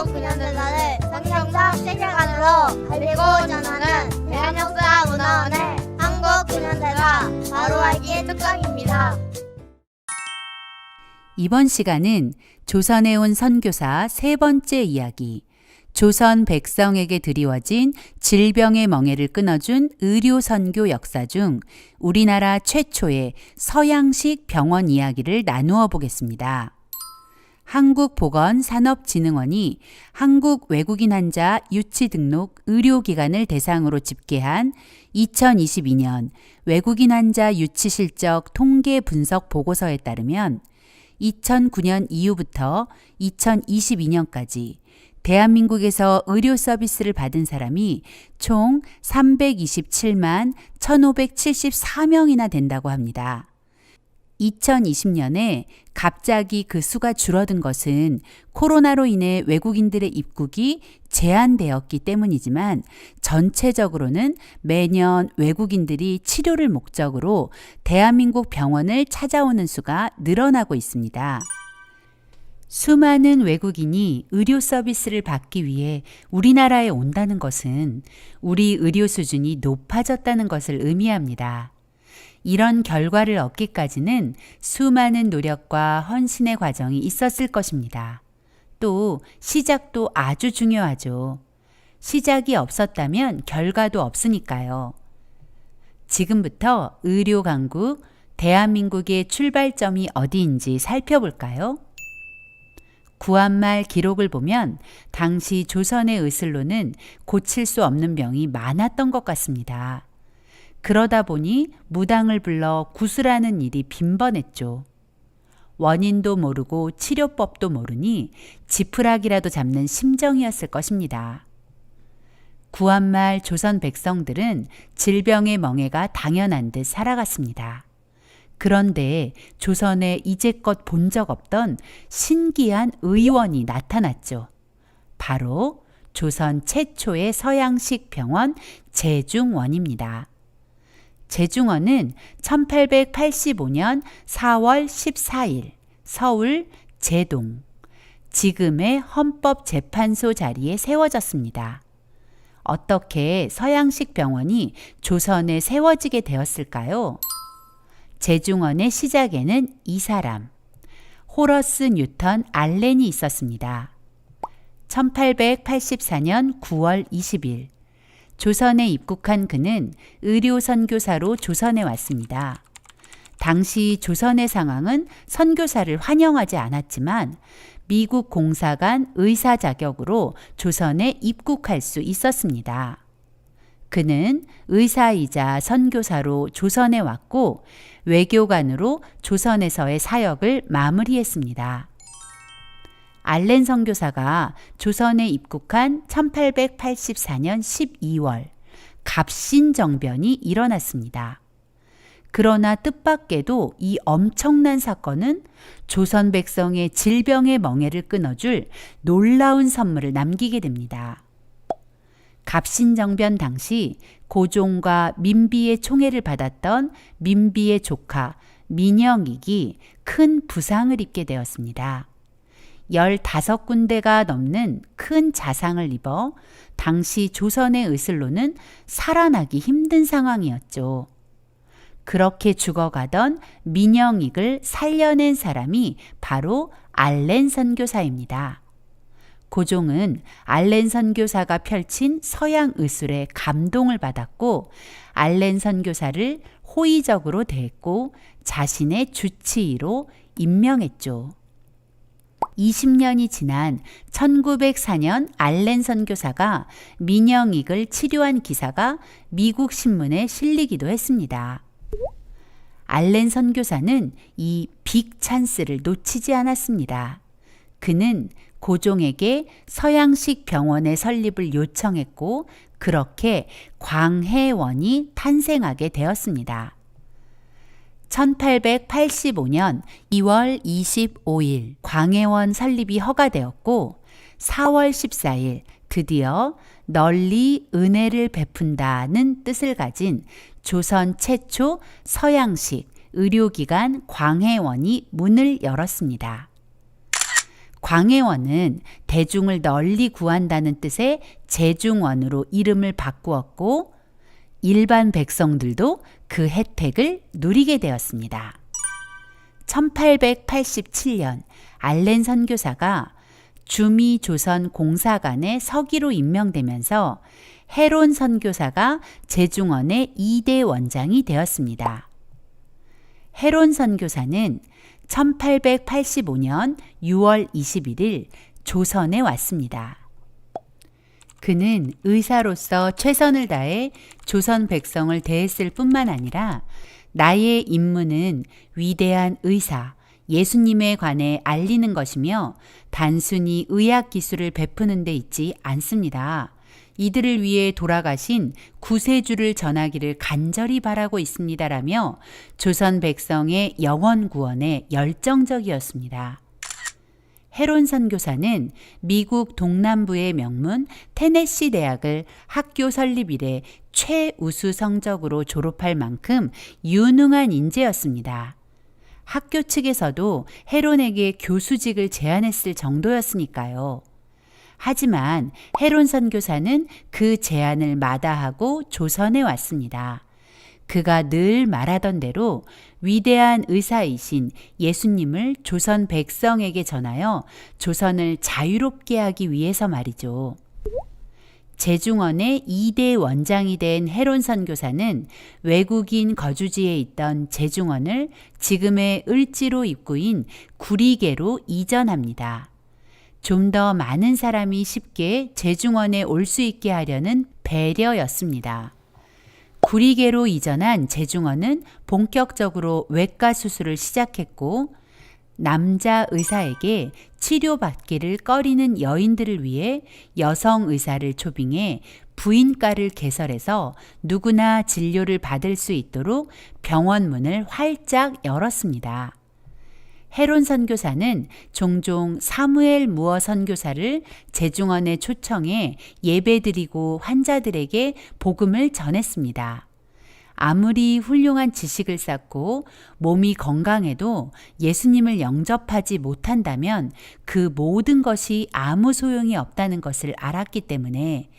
한국근현대사를 성경적 세계관으로 알리고 전하는 대한역사문화원의 한국근현대사 바로 알기 특강입니다. 이번 시간은 조선에 온 선교사 세 번째 이야기, 조선 백성에게 드리워진 질병의 멍에를 끊어준 의료선교 역사 중 우리나라 최초의 서양식 병원 이야기를 나누어 보겠습니다. 한국보건산업진흥원이 한국 외국인 환자 유치 등록 의료기관을 대상으로 집계한 2022년 외국인 환자 유치 실적 통계 분석 보고서에 따르면 2009년 이후부터 2022년까지 대한민국에서 의료 서비스를 받은 사람이 총 327만 1,574명이나 된다고 합니다. 2020년에 갑자기 그 수가 줄어든 것은 코로나로 인해 외국인들의 입국이 제한되었기 때문이지만 전체적으로는 매년 외국인들이 치료를 목적으로 대한민국 병원을 찾아오는 수가 늘어나고 있습니다. 수많은 외국인이 의료 서비스를 받기 위해 우리나라에 온다는 것은 우리 의료 수준이 높아졌다는 것을 의미합니다. 이런 결과를 얻기까지는 수많은 노력과 헌신의 과정이 있었을 것입니다. 또 시작도 아주 중요하죠. 시작이 없었다면 결과도 없으니까요. 지금부터 의료 강국, 대한민국의 출발점이 어디인지 살펴볼까요? 구한말 기록을 보면 당시 조선의 의술로는 고칠 수 없는 병이 많았던 것 같습니다. 그러다 보니 무당을 불러 구술하는 일이 빈번했죠. 원인도 모르고 치료법도 모르니 지푸라기라도 잡는 심정이었을 것입니다. 구한말 조선 백성들은 질병의 멍에가 당연한 듯 살아갔습니다. 그런데 조선에 이제껏 본 적 없던 신기한 의원이 나타났죠. 바로 조선 최초의 서양식 병원 제중원입니다. 제중원은 1885년 4월 14일 서울 제동, 지금의 헌법재판소 자리에 세워졌습니다. 어떻게 서양식 병원이 조선에 세워지게 되었을까요? 제중원의 시작에는 이 사람, 호러스 뉴턴 알렌이 있었습니다. 1884년 9월 20일 조선에 입국한 그는 의료선교사로 조선에 왔습니다. 당시 조선의 상황은 선교사를 환영하지 않았지만 미국 공사관 의사 자격으로 조선에 입국할 수 있었습니다. 그는 의사이자 선교사로 조선에 왔고 외교관으로 조선에서의 사역을 마무리했습니다. 알렌 선교사가 조선에 입국한 1884년 12월 갑신정변이 일어났습니다. 그러나 뜻밖에도 이 엄청난 사건은 조선 백성의 질병의 멍에를 끊어줄 놀라운 선물을 남기게 됩니다. 갑신정변 당시 고종과 민비의 총애를 받았던 민비의 조카 민영익이 큰 부상을 입게 되었습니다. 15군데가 넘는 큰 자상을 입어 당시 조선의 의술로는 살아나기 힘든 상황이었죠. 그렇게 죽어가던 민영익을 살려낸 사람이 바로 알렌 선교사입니다. 고종은 알렌 선교사가 펼친 서양 의술에 감동을 받았고 알렌 선교사를 호의적으로 대했고 자신의 주치의로 임명했죠. 20년이 지난 1904년 알렌 선교사가 민영익을 치료한 기사가 미국 신문에 실리기도 했습니다. 알렌 선교사는 이 빅 찬스를 놓치지 않았습니다. 그는 고종에게 서양식 병원의 설립을 요청했고 그렇게 광해원이 탄생하게 되었습니다. 1885년 2월 25일 광해원 설립이 허가되었고 4월 14일 드디어 널리 은혜를 베푼다는 뜻을 가진 조선 최초 서양식 의료기관 광해원이 문을 열었습니다. 광해원은 대중을 널리 구한다는 뜻의 제중원으로 이름을 바꾸었고 일반 백성들도 그 혜택을 누리게 되었습니다. 1887년 알렌 선교사가 주미 조선 공사관의 서기로 임명되면서 헤론 선교사가 제중원의 2대 원장이 되었습니다. 헤론 선교사는 1885년 6월 21일 조선에 왔습니다. 그는 의사로서 최선을 다해 조선 백성을 대했을 뿐만 아니라 나의 임무는 위대한 의사, 예수님에 관해 알리는 것이며 단순히 의학 기술을 베푸는 데 있지 않습니다. 이들을 위해 돌아가신 구세주를 전하기를 간절히 바라고 있습니다라며 조선 백성의 영원 구원에 열정적이었습니다. 헤론 선교사는 미국 동남부의 명문 테네시 대학을 학교 설립 이래 최우수 성적으로 졸업할 만큼 유능한 인재였습니다. 학교 측에서도 헤론에게 교수직을 제안했을 정도였으니까요. 하지만 헤론 선교사는 그 제안을 마다하고 조선에 왔습니다. 그가 늘 말하던 대로 위대한 의사이신 예수님을 조선 백성에게 전하여 조선을 자유롭게 하기 위해서 말이죠. 제중원의 2대 원장이 된 헤론 선교사는 외국인 거주지에 있던 제중원을 지금의 을지로 입구인 구리개로 이전합니다. 좀 더 많은 사람이 쉽게 제중원에 올 수 있게 하려는 배려였습니다. 구리개로 이전한 제중원은 본격적으로 외과 수술을 시작했고 남자 의사에게 치료받기를 꺼리는 여인들을 위해 여성 의사를 초빙해 부인과를 개설해서 누구나 진료를 받을 수 있도록 병원 문을 활짝 열었습니다. 헤론 선교사는 종종 사무엘 무어 선교사를 제중원에 초청해 예배드리고 환자들에게 복음을 전했습니다. 아무리 훌륭한 지식을 쌓고 몸이 건강해도 예수님을 영접하지 못한다면 그 모든 것이 아무 소용이 없다는 것을 알았기 때문에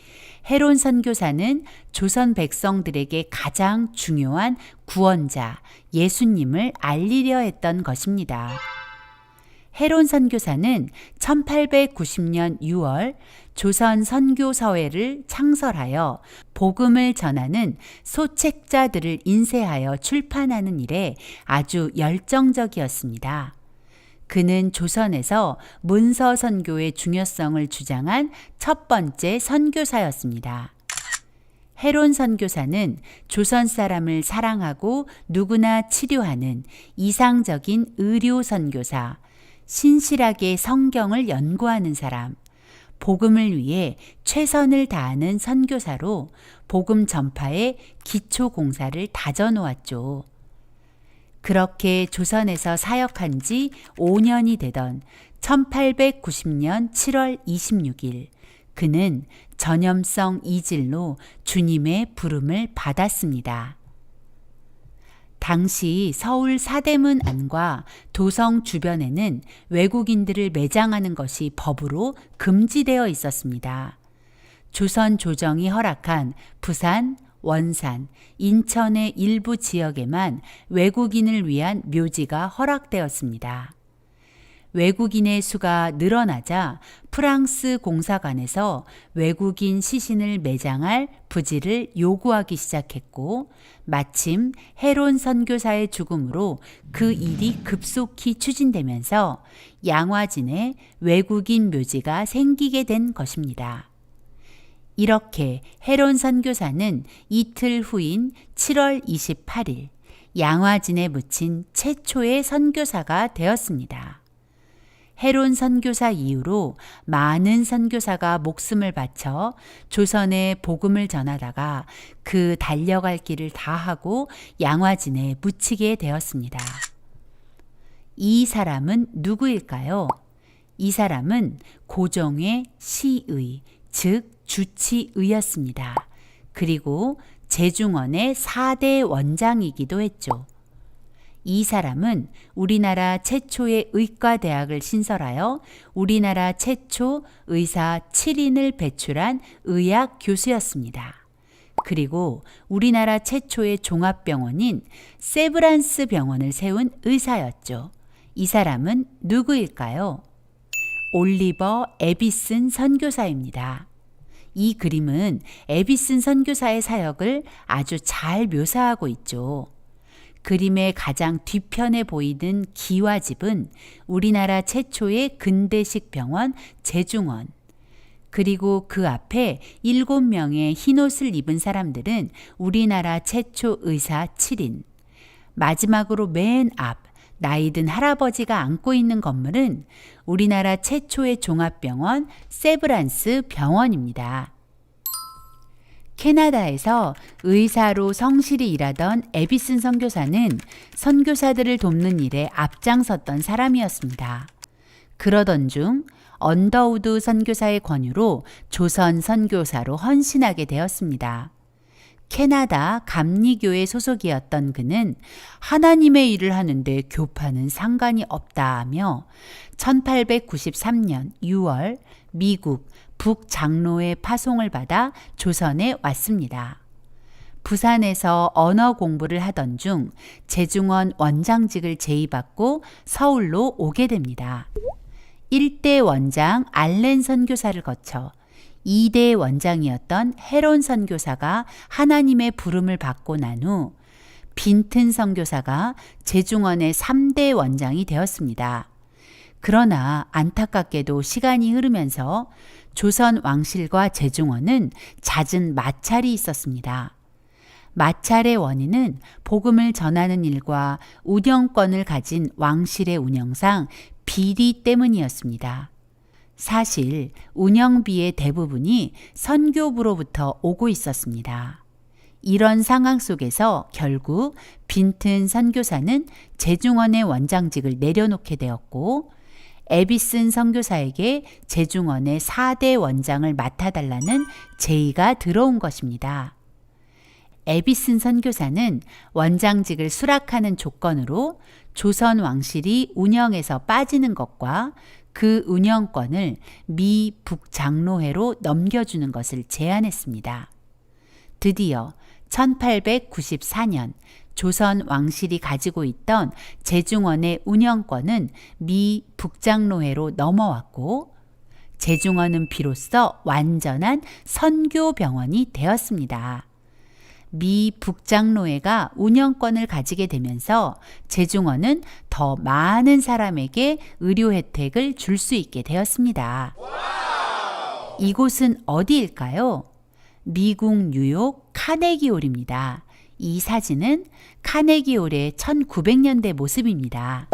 헤론 선교사는 조선 백성들에게 가장 중요한 구원자 예수님을 알리려 했던 것입니다. 헤론 선교사는 1890년 6월 조선 선교서회를 창설하여 복음을 전하는 소책자들을 인쇄하여 출판하는 일에 아주 열정적이었습니다. 그는 조선에서 문서 선교의 중요성을 주장한 첫 번째 선교사였습니다. 헤론 선교사는 조선 사람을 사랑하고 누구나 치료하는 이상적인 의료 선교사, 신실하게 성경을 연구하는 사람, 복음을 위해 최선을 다하는 선교사로 복음 전파의 기초 공사를 다져놓았죠. 그렇게 조선에서 사역한 지 5년이 되던 1890년 7월 26일 그는 전염성 이질로 주님의 부름을 받았습니다. 당시 서울 사대문 안과 도성 주변에는 외국인들을 매장하는 것이 법으로 금지되어 있었습니다. 조선 조정이 허락한 부산, 원산, 인천의 일부 지역에만 외국인을 위한 묘지가 허락되었습니다. 외국인의 수가 늘어나자 프랑스 공사관에서 외국인 시신을 매장할 부지를 요구하기 시작했고 마침 헤론 선교사의 죽음으로 그 일이 급속히 추진되면서 양화진에 외국인 묘지가 생기게 된 것입니다. 이렇게 헤론 선교사는 이틀 후인 7월 28일 양화진에 묻힌 최초의 선교사가 되었습니다. 헤론 선교사 이후로 많은 선교사가 목숨을 바쳐 조선에 복음을 전하다가 그 달려갈 길을 다하고 양화진에 묻히게 되었습니다. 이 사람은 누구일까요? 이 사람은 고종의 시의, 즉 주치의였습니다. 그리고 제중원의 4대 원장이기도 했죠. 이 사람은 우리나라 최초의 의과대학을 신설하여 우리나라 최초 의사 7인을 배출한 의학 교수였습니다. 그리고 우리나라 최초의 종합병원인 세브란스 병원을 세운 의사였죠. 이 사람은 누구일까요? 올리버 에비슨 선교사입니다. 이 그림은 에비슨 선교사의 사역을 아주 잘 묘사하고 있죠. 그림의 가장 뒤편에 보이는 기와집은 우리나라 최초의 근대식 병원 제중원, 그리고 그 앞에 7명의 흰옷을 입은 사람들은 우리나라 최초 의사 7인, 마지막으로 맨 앞 나이든 할아버지가 앉고 있는 건물은 우리나라 최초의 종합병원 세브란스 병원입니다. 캐나다에서 의사로 성실히 일하던 에비슨 선교사는 선교사들을 돕는 일에 앞장섰던 사람이었습니다. 그러던 중 언더우드 선교사의 권유로 조선 선교사로 헌신하게 되었습니다. 캐나다 감리교회 소속이었던 그는 하나님의 일을 하는데 교파는 상관이 없다며 1893년 6월 미국 북장로회 파송을 받아 조선에 왔습니다. 부산에서 언어 공부를 하던 중 제중원 원장직을 제의받고 서울로 오게 됩니다. 1대 원장 알렌 선교사를 거쳐 2대 원장이었던 헤론 선교사가 하나님의 부름을 받고 난 후 빈튼 선교사가 제중원의 3대 원장이 되었습니다. 그러나 안타깝게도 시간이 흐르면서 조선 왕실과 제중원은 잦은 마찰이 있었습니다. 마찰의 원인은 복음을 전하는 일과 운영권을 가진 왕실의 운영상 비리 때문이었습니다. 사실 운영비의 대부분이 선교부로부터 오고 있었습니다. 이런 상황 속에서 결국 빈튼 선교사는 제중원의 원장직을 내려놓게 되었고 에비슨 선교사에게 제중원의 4대 원장을 맡아달라는 제의가 들어온 것입니다. 에비슨 선교사는 원장직을 수락하는 조건으로 조선 왕실이 운영에서 빠지는 것과 그 운영권을 미 북장로회로 넘겨주는 것을 제안했습니다. 드디어 1894년 조선 왕실이 가지고 있던 제중원의 운영권은 미 북장로회로 넘어왔고 제중원은 비로소 완전한 선교병원이 되었습니다. 미 북장로회가 운영권을 가지게 되면서 제중원은 더 많은 사람에게 의료 혜택을 줄 수 있게 되었습니다. 이곳은 어디일까요? 미국 뉴욕 카네기홀입니다. 이 사진은 카네기홀의 1900년대 모습입니다.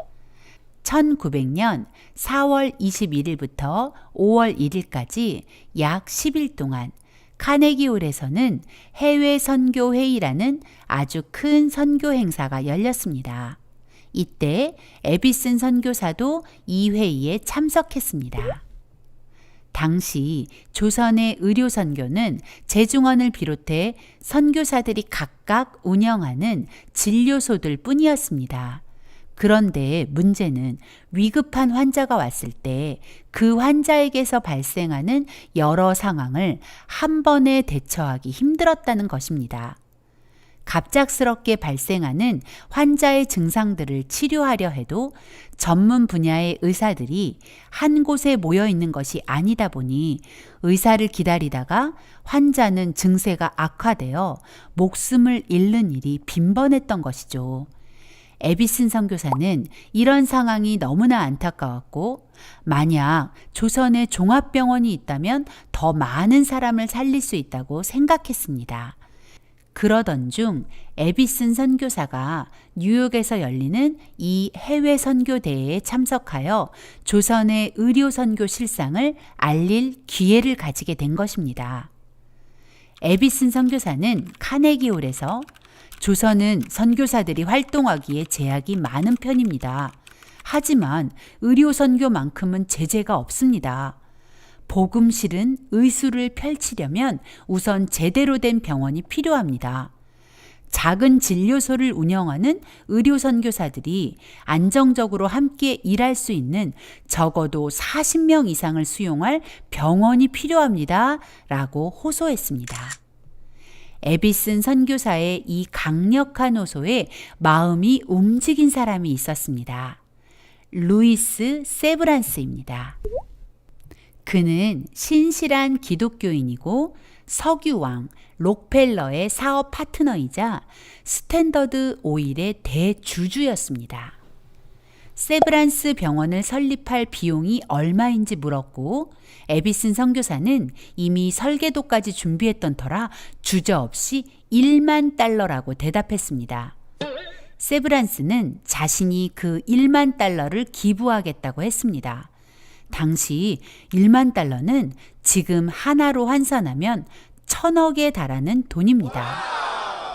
1900년 4월 21일부터 5월 1일까지 약 10일 동안 카네기홀에서는 해외 선교 회의라는 아주 큰 선교 행사가 열렸습니다. 이때 에비슨 선교사도 이 회의에 참석했습니다. 당시 조선의 의료 선교는 제중원을 비롯해 선교사들이 각각 운영하는 진료소들 뿐이었습니다. 그런데 문제는 위급한 환자가 왔을 때 그 환자에게서 발생하는 여러 상황을 한 번에 대처하기 힘들었다는 것입니다. 갑작스럽게 발생하는 환자의 증상들을 치료하려 해도 전문 분야의 의사들이 한 곳에 모여 있는 것이 아니다 보니 의사를 기다리다가 환자는 증세가 악화되어 목숨을 잃는 일이 빈번했던 것이죠. 에비슨 선교사는 이런 상황이 너무나 안타까웠고 만약 조선에 종합병원이 있다면 더 많은 사람을 살릴 수 있다고 생각했습니다. 그러던 중 에비슨 선교사가 뉴욕에서 열리는 이 해외 선교대회에 참석하여 조선의 의료 선교 실상을 알릴 기회를 가지게 된 것입니다. 에비슨 선교사는 카네기홀에서 조선은 선교사들이 활동하기에 제약이 많은 편입니다. 하지만 의료 선교만큼은 제재가 없습니다. 복음실은 의술을 펼치려면 우선 제대로 된 병원이 필요합니다. 작은 진료소를 운영하는 의료선교사들이 안정적으로 함께 일할 수 있는 적어도 40명 이상을 수용할 병원이 필요합니다. 라고 호소했습니다. 에비슨 선교사의 이 강력한 호소에 마음이 움직인 사람이 있었습니다. 루이스 세브란스입니다. 그는 신실한 기독교인이고 석유왕 록펠러의 사업 파트너이자 스탠더드 오일의 대주주였습니다. 세브란스 병원을 설립할 비용이 얼마인지 물었고 에비슨 선교사는 이미 설계도까지 준비했던 터라 주저없이 1만 달러라고 대답했습니다. 세브란스는 자신이 그 1만 달러를 기부하겠다고 했습니다. 당시 1만 달러는 지금 하나로 환산하면 1,000억에 달하는 돈입니다.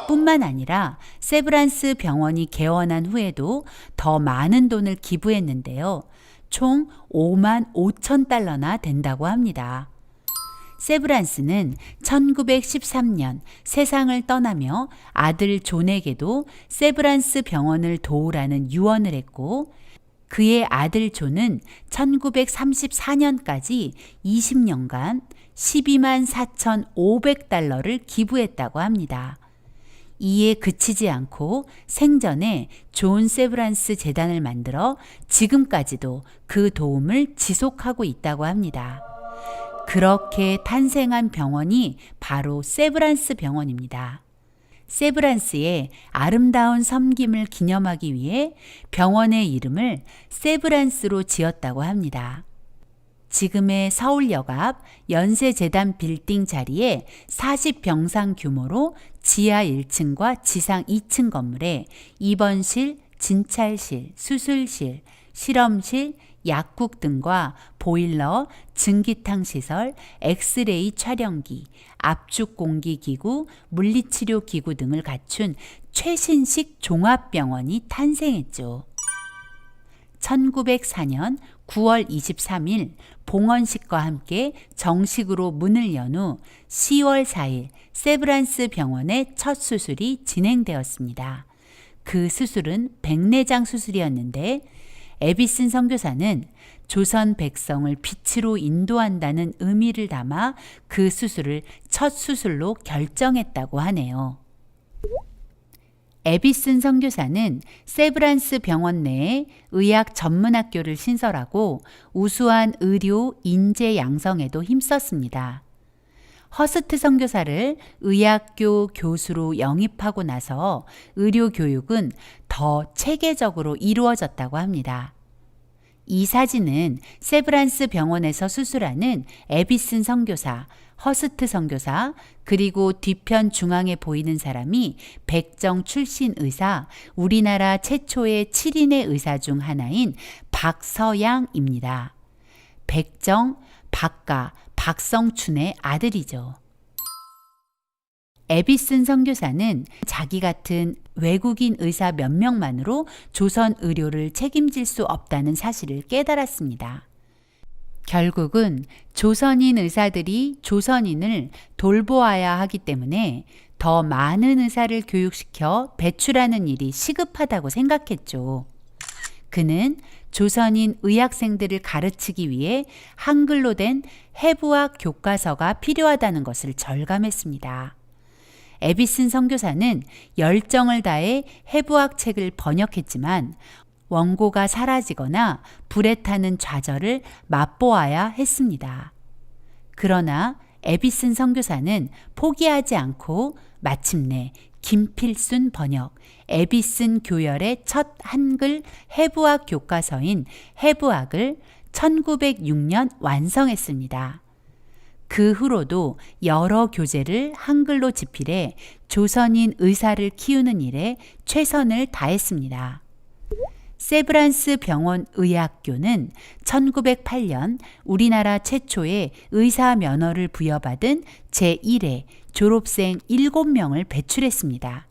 뿐만 아니라 세브란스 병원이 개원한 후에도 더 많은 돈을 기부했는데요. 총 5만 5천 달러나 된다고 합니다. 세브란스는 1913년 세상을 떠나며 아들 존에게도 세브란스 병원을 도우라는 유언을 했고 그의 아들 존은 1934년까지 20년간 12만 4,500달러를 기부했다고 합니다. 이에 그치지 않고 생전에 존 세브란스 재단을 만들어 지금까지도 그 도움을 지속하고 있다고 합니다. 그렇게 탄생한 병원이 바로 세브란스 병원입니다. 세브란스의 아름다운 섬김을 기념하기 위해 병원의 이름을 세브란스로 지었다고 합니다. 지금의 서울역 앞 연세재단 빌딩 자리에 40병상 규모로 지하 1층과 지상 2층 건물에 입원실, 진찰실, 수술실, 실험실, 약국 등과 보일러, 증기탕 시설, 엑스레이 촬영기, 압축 공기 기구, 물리치료 기구 등을 갖춘 최신식 종합병원이 탄생했죠. 1904년 9월 23일 봉헌식과 함께 정식으로 문을 연 후 10월 4일 세브란스 병원의 첫 수술이 진행되었습니다. 그 수술은 백내장 수술이었는데 에비슨 선교사는 조선 백성을 빛으로 인도한다는 의미를 담아 그 수술을 첫 수술로 결정했다고 하네요. 에비슨 선교사는 세브란스 병원 내에 의학 전문학교를 신설하고 우수한 의료 인재 양성에도 힘썼습니다. 허스트 선교사를 의학교 교수로 영입하고 나서 의료 교육은 더 체계적으로 이루어졌다고 합니다. 이 사진은 세브란스 병원에서 수술하는 에비슨 선교사, 허스트 선교사, 그리고 뒤편 중앙에 보이는 사람이 백정 출신 의사, 우리나라 최초의 7인의 의사 중 하나인 박서양입니다. 백정, 박가, 박성춘의 아들이죠. 에비슨 선교사는 자기 같은 외국인 의사 몇 명만으로 조선 의료를 책임질 수 없다는 사실을 깨달았습니다. 결국은 조선인 의사들이 조선인을 돌보아야 하기 때문에 더 많은 의사를 교육시켜 배출하는 일이 시급하다고 생각했죠. 그는 조선인 의학생들을 가르치기 위해 한글로 된 해부학 교과서가 필요하다는 것을 절감했습니다. 에비슨 선교사는 열정을 다해 해부학 책을 번역했지만 원고가 사라지거나 불에 타는 좌절을 맛보아야 했습니다. 그러나 에비슨 선교사는 포기하지 않고 마침내 김필순 번역, 에비슨 교열의 첫 한글 해부학 교과서인 해부학을 1906년 완성했습니다. 그 후로도 여러 교재를 한글로 집필해 조선인 의사를 키우는 일에 최선을 다했습니다. 세브란스 병원 의학교는 1908년 우리나라 최초의 의사 면허를 부여받은 제1회 졸업생 7명을 배출했습니다.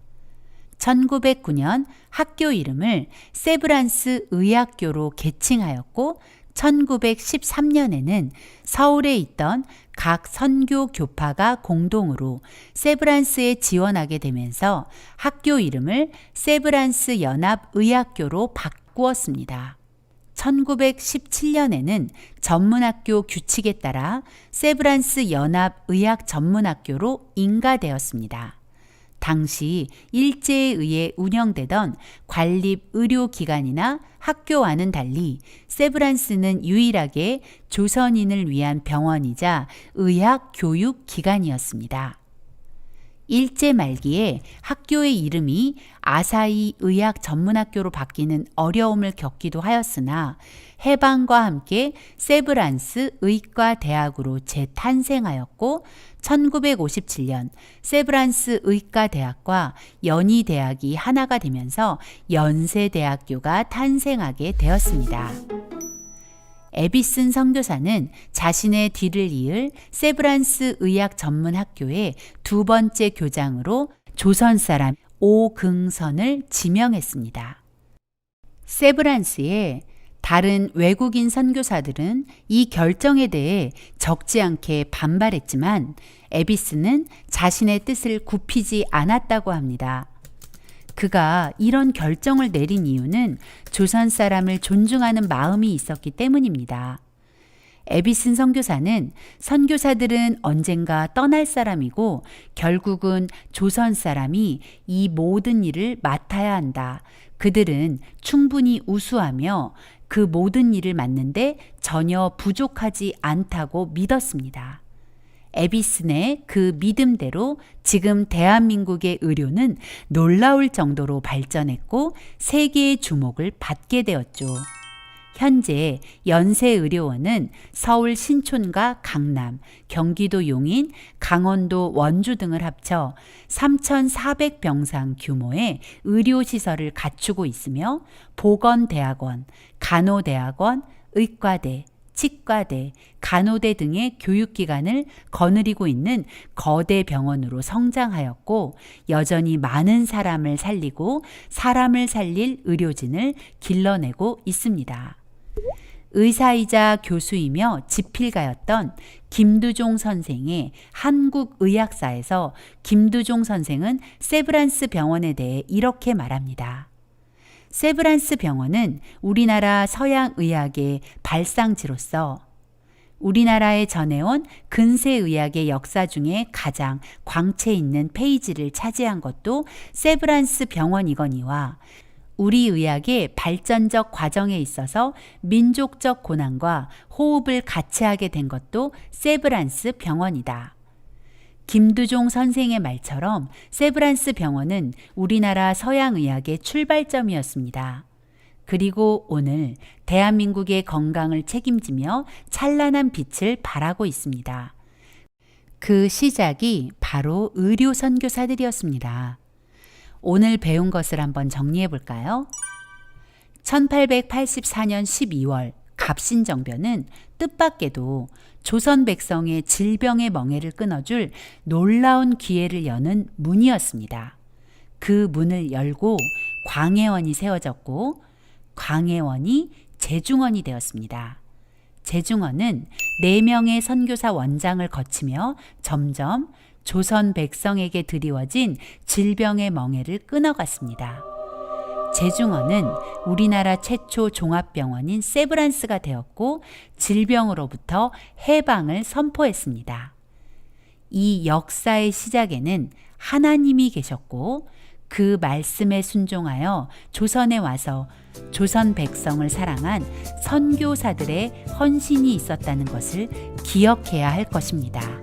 1909년 학교 이름을 세브란스 의학교로 개칭하였고 1913년에는 서울에 있던 각 선교 교파가 공동으로 세브란스에 지원하게 되면서 학교 이름을 세브란스 연합의학교로 바꾸었습니다. 1917년에는 전문학교 규칙에 따라 세브란스 연합의학전문학교로 인가되었습니다. 당시 일제에 의해 운영되던 관립의료기관이나 학교와는 달리 세브란스는 유일하게 조선인을 위한 병원이자 의학교육기관이었습니다. 일제 말기에 학교의 이름이 아사히 의학전문학교로 바뀌는 어려움을 겪기도 하였으나 해방과 함께 세브란스 의과대학으로 재탄생하였고 1957년 세브란스 의과대학과 연희대학이 하나가 되면서 연세대학교가 탄생하게 되었습니다. 에비슨 선교사는 자신의 뒤를 이을 세브란스 의학전문학교의 두 번째 교장으로 조선 사람 오긍선을 지명했습니다. 세브란스의 다른 외국인 선교사들은 이 결정에 대해 적지 않게 반발했지만 에비스는 자신의 뜻을 굽히지 않았다고 합니다. 그가 이런 결정을 내린 이유는 조선 사람을 존중하는 마음이 있었기 때문입니다. 에비슨 선교사는 선교사들은 언젠가 떠날 사람이고 결국은 조선 사람이 이 모든 일을 맡아야 한다. 그들은 충분히 우수하며 그 모든 일을 맡는데 전혀 부족하지 않다고 믿었습니다. 에비슨의 그 믿음대로 지금 대한민국의 의료는 놀라울 정도로 발전했고 세계의 주목을 받게 되었죠. 현재 연세의료원은 서울 신촌과 강남, 경기도 용인, 강원도 원주 등을 합쳐 3,400병상 규모의 의료시설을 갖추고 있으며 보건대학원, 간호대학원, 의과대, 치과대, 간호대 등의 교육기관을 거느리고 있는 거대 병원으로 성장하였고 여전히 많은 사람을 살리고 사람을 살릴 의료진을 길러내고 있습니다. 의사이자 교수이며 지필가였던 김두종 선생의 한국의학사에서 김두종 선생은 세브란스 병원에 대해 이렇게 말합니다. 세브란스 병원은 우리나라 서양의학의 발상지로서 우리나라에 전해온 근세의학의 역사 중에 가장 광채 있는 페이지를 차지한 것도 세브란스 병원이거니와 우리 의학의 발전적 과정에 있어서 민족적 고난과 호흡을 같이 하게 된 것도 세브란스 병원이다. 김두종 선생의 말처럼 세브란스 병원은 우리나라 서양의학의 출발점이었습니다. 그리고 오늘 대한민국의 건강을 책임지며 찬란한 빛을 발하고 있습니다. 그 시작이 바로 의료 선교사들이었습니다. 오늘 배운 것을 한번 정리해 볼까요? 1884년 12월 갑신정변은 뜻밖에도 조선 백성의 질병의 멍에를 끊어줄 놀라운 기회를 여는 문이었습니다. 그 문을 열고 광해원이 세워졌고 광해원이 제중원이 되었습니다. 제중원은 4명의 선교사 원장을 거치며 점점 조선 백성에게 드리워진 질병의 멍에를 끊어갔습니다. 제중원은 우리나라 최초 종합병원인 세브란스가 되었고 질병으로부터 해방을 선포했습니다. 이 역사의 시작에는 하나님이 계셨고 그 말씀에 순종하여 조선에 와서 조선 백성을 사랑한 선교사들의 헌신이 있었다는 것을 기억해야 할 것입니다.